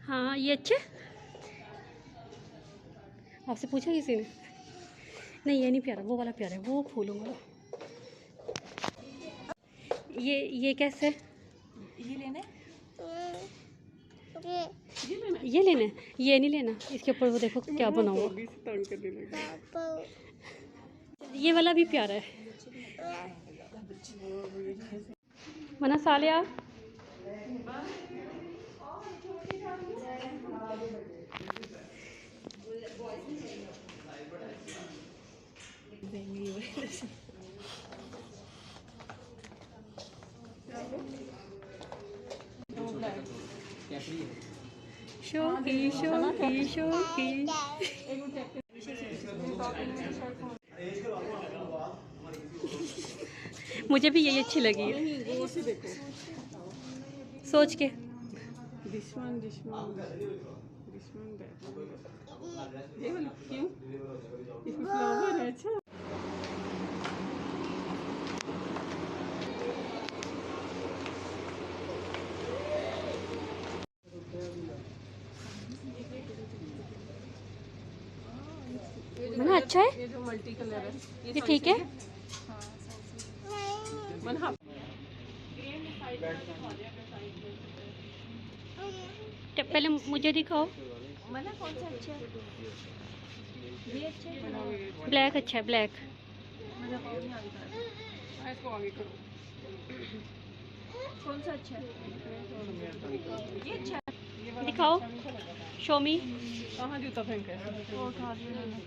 हाँ ये अच्छे। आपसे पूछा किसी ने? नहीं ये नहीं प्यारा, वो वाला प्यारा है, वो फूलों वाला। ये कैसे? ये लेना है, ये लेना है, ये नहीं लेना। इसके ऊपर वो देखो क्या बना हुआ। ये वाला भी प्यारा है। मना सालिया। शोकी शोकी शोकी। मुझे भी यही अच्छी लगी है। सोच के ये वाली क्यों? इसमें फ्लावर है। अच्छा मना अच्छा है, ये जो मल्टी कलर है ये ठीक है। पहले मुझे दिखाओ। मना कौन सा अच्छा है? ये अच्छा है। ब्लैक अच्छा है, ब्लैक। कौन सा अच्छा है? ये अच्छा है। दिखाओ, शो मी। कहाँ जूता फेंक है? वो उठा दिया मैंने।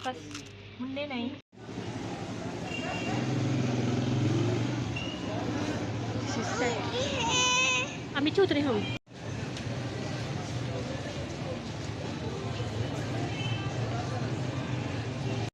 बस मुंडे नहीं। আমি চৌধুরী हम